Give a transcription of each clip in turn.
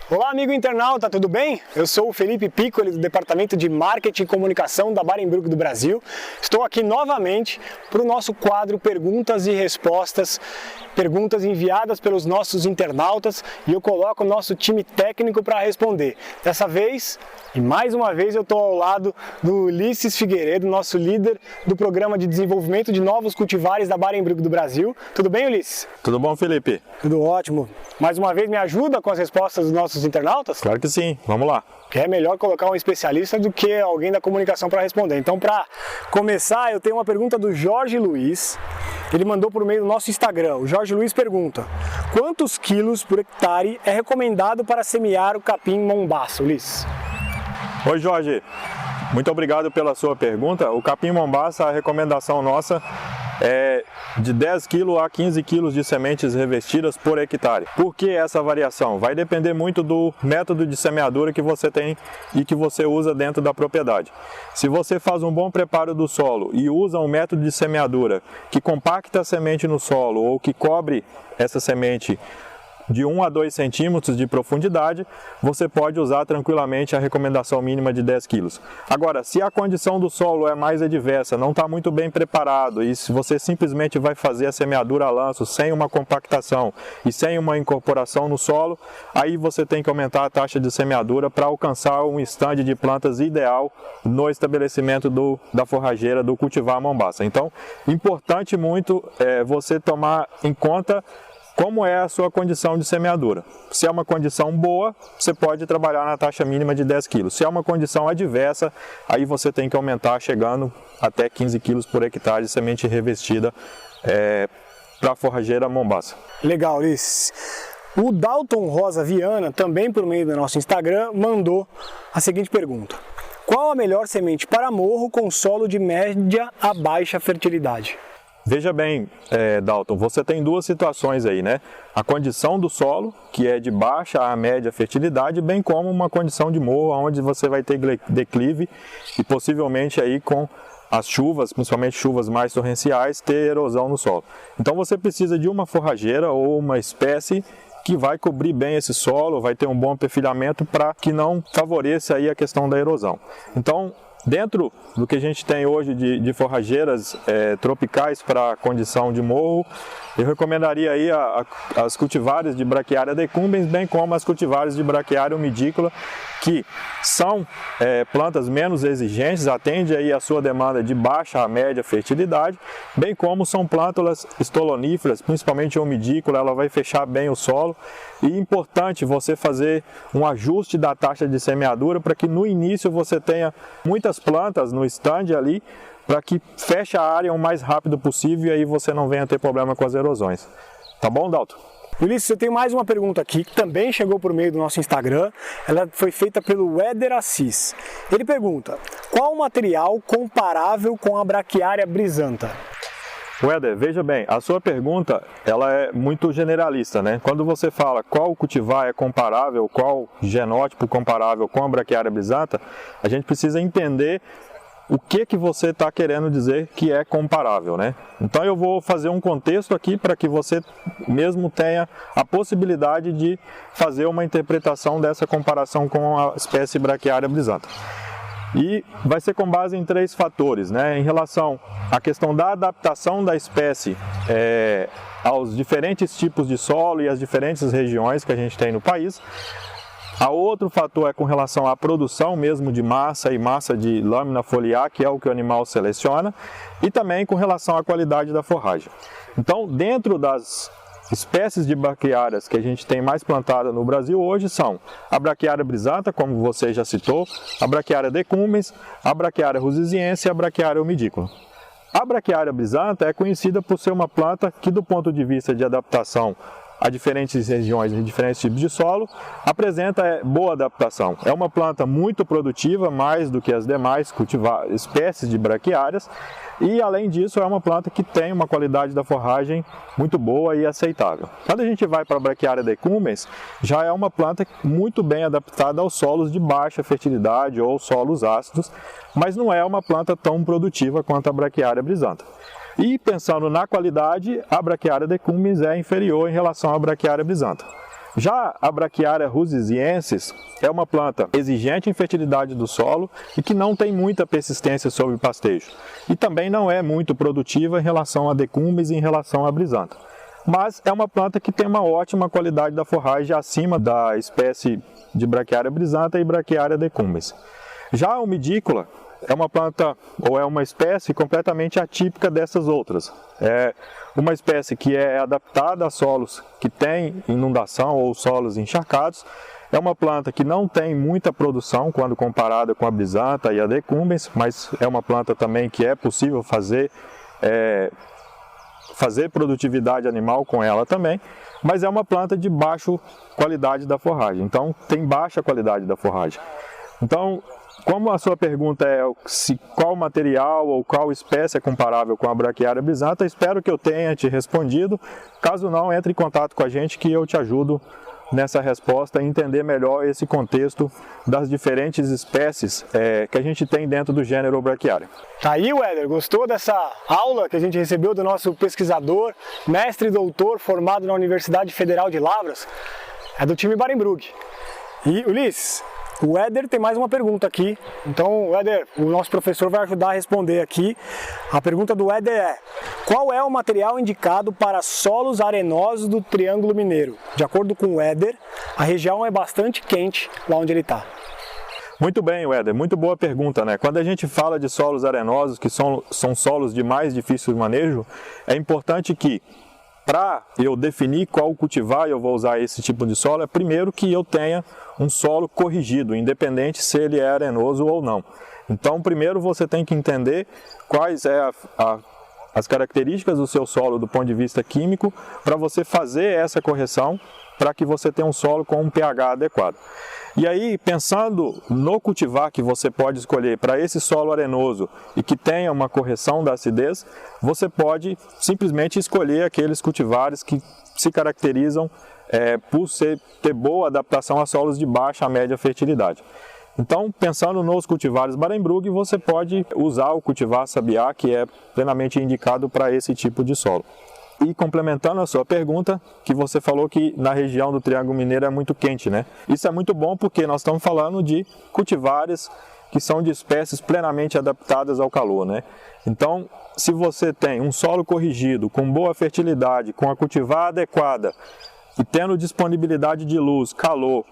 Olá, amigo internauta, tudo bem? Eu sou o Felipe Piccoli, do Departamento de Marketing e Comunicação da Barenbrug do Brasil. Estou aqui novamente para o nosso quadro Perguntas e Respostas, perguntas enviadas pelos nossos internautas, e eu coloco o nosso time técnico para responder. Dessa vez, e mais uma vez, eu estou ao lado do Ulisses Figueiredo, nosso líder do Programa de Desenvolvimento de Novos Cultivares da Barenbrug do Brasil. Tudo bem, Ulisses? Tudo bom, Felipe? Tudo ótimo. Mais uma vez, me ajuda com as respostas dos nossos internautas? Claro que sim, vamos lá. Que é melhor colocar um especialista do que alguém da comunicação para responder. Então, para começar, eu tenho uma pergunta do Jorge Luiz. Ele mandou por meio do nosso Instagram. O Jorge Luiz pergunta: quantos quilos por hectare é recomendado para semear o capim mombaça, Ulisses? Oi, Jorge. Muito obrigado pela sua pergunta. O capim mombaça, a recomendação nossa é de 10 kg a 15 kg de sementes revestidas por hectare. Por que essa variação? Vai depender muito do método de semeadura que você tem e que você usa dentro da propriedade. Se você faz um bom preparo do solo e usa um método de semeadura que compacta a semente no solo ou que cobre essa semente de 1 a 2 centímetros de profundidade, você pode usar tranquilamente a recomendação mínima de 10 quilos. Agora, se a condição do solo é mais adversa, não está muito bem preparado, e se você simplesmente vai fazer a semeadura a lanço sem uma compactação e sem uma incorporação no solo, aí você tem que aumentar a taxa de semeadura para alcançar um estande de plantas ideal no estabelecimento da forrageira do cultivar mombaça. Então, importante muito você tomar em conta como é a sua condição de semeadura. Se é uma condição boa, você pode trabalhar na taxa mínima de 10 kg. Se é uma condição adversa, aí você tem que aumentar, chegando até 15 kg por hectare de semente revestida para a forrageira mombaça. Legal, Ulisses. O Dalton Rosa Viana, também por meio do nosso Instagram, mandou a seguinte pergunta: qual a melhor semente para morro com solo de média a baixa fertilidade? Veja bem, Dalton, você tem duas situações aí, né? A condição do solo, que é de baixa a média fertilidade, bem como uma condição de morro, onde você vai ter declive e possivelmente aí com as chuvas, principalmente chuvas mais torrenciais, ter erosão no solo. Então você precisa de uma forrageira ou uma espécie que vai cobrir bem esse solo, vai ter um bom perfilhamento para que não favoreça aí a questão da erosão. Então, dentro do que a gente tem hoje de forrageiras tropicais para a condição de morro, eu recomendaria aí as cultivares de Braquiária decumbens, bem como as cultivares de Braquiária umidícola, que são plantas menos exigentes, atendem aí a sua demanda de baixa a média fertilidade, bem como são plântulas estoloníferas, principalmente a umidícola, ela vai fechar bem o solo. E é importante você fazer um ajuste da taxa de semeadura para que no início você tenha muitas plantas no estande ali, para que feche a área o mais rápido possível e aí você não venha ter problema com as erosões. Tá bom, Dalton? Ulisses, eu tenho mais uma pergunta aqui, que também chegou por meio do nosso Instagram. Ela foi feita pelo Éder Assis. Ele pergunta: qual material comparável com a Braquiária brisantha? Éder, veja bem, a sua pergunta ela é muito generalista, né? Quando você fala qual cultivar é comparável, qual genótipo comparável com a Braquiária brisantha, a gente precisa entender o que você está querendo dizer que é comparável, né? Então eu vou fazer um contexto aqui para que você mesmo tenha a possibilidade de fazer uma interpretação dessa comparação com a espécie Braquiária brisantha. E vai ser com base em 3 fatores, né? Em relação à questão da adaptação da espécie aos diferentes tipos de solo e às diferentes regiões que a gente tem no país. A outro fator é com relação à produção mesmo de massa e massa de lâmina foliar, que é o que o animal seleciona, e também com relação à qualidade da forragem. Então, dentro das espécies de braquiárias que a gente tem mais plantada no Brasil hoje são a Braquiária brisantha, como você já citou, a Braquiária decumbens, a Braquiária rusiziense e a Braquiária umidícola. A Braquiária brisantha é conhecida por ser uma planta que, do ponto de vista de adaptação a diferentes regiões e diferentes tipos de solo, apresenta boa adaptação. É uma planta muito produtiva, mais do que as demais espécies de braquiárias, e além disso é uma planta que tem uma qualidade da forragem muito boa e aceitável. Quando a gente vai para a Braquiária decumbens, já é uma planta muito bem adaptada aos solos de baixa fertilidade ou solos ácidos, mas não é uma planta tão produtiva quanto a Braquiária brisantha. E pensando na qualidade, a Braquiária decumbens é inferior em relação à Braquiária brisantha. Já a Braquiária rusiziensis é uma planta exigente em fertilidade do solo e que não tem muita persistência sobre pastejo. E também não é muito produtiva em relação a decumbens e em relação à brisanta. Mas é uma planta que tem uma ótima qualidade da forragem acima da espécie de Braquiária brisanta e Braquiária decumbens. Já a umidícola é uma planta ou é uma espécie completamente atípica dessas outras. É uma espécie que é adaptada a solos que têm inundação ou solos encharcados. É uma planta que não tem muita produção quando comparada com a brisanta e a decumbens, mas é uma planta também que é possível fazer produtividade animal com ela também, mas é uma planta de baixa qualidade da forragem, então tem baixa qualidade da forragem. Então, como a sua pergunta é qual material ou qual espécie é comparável com a Braquiária brisanta, espero que eu tenha te respondido. Caso não, entre em contato com a gente que eu te ajudo nessa resposta e entender melhor esse contexto das diferentes espécies que a gente tem dentro do gênero Braquiária. Tá aí, Weder, gostou dessa aula que a gente recebeu do nosso pesquisador, mestre e doutor formado na Universidade Federal de Lavras? É do time Barenbrug. E, Ulisses, o Weder tem mais uma pergunta aqui, então Weder, o nosso professor vai ajudar a responder aqui. A pergunta do Weder é: qual é o material indicado para solos arenosos do Triângulo Mineiro? De acordo com o Weder, a região é bastante quente lá onde ele está. Muito bem, Weder, muito boa pergunta, né? Quando a gente fala de solos arenosos, que são solos de mais difícil manejo, é importante que, para eu definir qual cultivar eu vou usar esse tipo de solo, é primeiro que eu tenha um solo corrigido, independente se ele é arenoso ou não. Então, primeiro você tem que entender quais as características do seu solo do ponto de vista químico para você fazer essa correção para que você tenha um solo com um pH adequado. E aí, pensando no cultivar que você pode escolher para esse solo arenoso e que tenha uma correção da acidez, você pode simplesmente escolher aqueles cultivares que se caracterizam por ter boa adaptação a solos de baixa a média fertilidade. Então, pensando nos cultivares Barenbrug, você pode usar o cultivar Sabiá, que é plenamente indicado para esse tipo de solo. E complementando a sua pergunta, que você falou que na região do Triângulo Mineiro é muito quente, né? Isso é muito bom porque nós estamos falando de cultivares que são de espécies plenamente adaptadas ao calor, né? Então, se você tem um solo corrigido, com boa fertilidade, com a cultivar adequada e tendo disponibilidade de luz, calor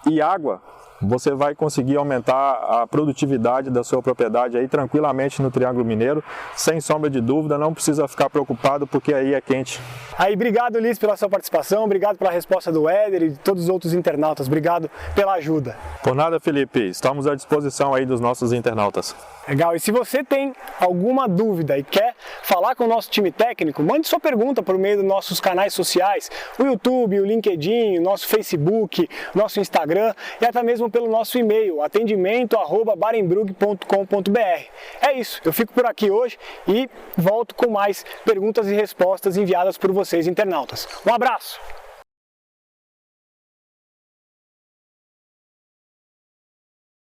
e água, você vai conseguir aumentar a produtividade da sua propriedade aí tranquilamente no Triângulo Mineiro, sem sombra de dúvida, não precisa ficar preocupado porque aí é quente. Aí, obrigado, Ulisses, pela sua participação, obrigado pela resposta do Weder e de todos os outros internautas, obrigado pela ajuda. Por nada, Felipe, estamos à disposição aí dos nossos internautas. Legal, e se você tem alguma dúvida e quer falar com o nosso time técnico, mande sua pergunta por meio dos nossos canais sociais, o YouTube, o LinkedIn, o nosso Facebook, nosso Instagram e até mesmo pelo nosso e-mail, atendimento@barenbrug.com.br. É isso, eu fico por aqui hoje e volto com mais perguntas e respostas enviadas por vocês, internautas. Um abraço!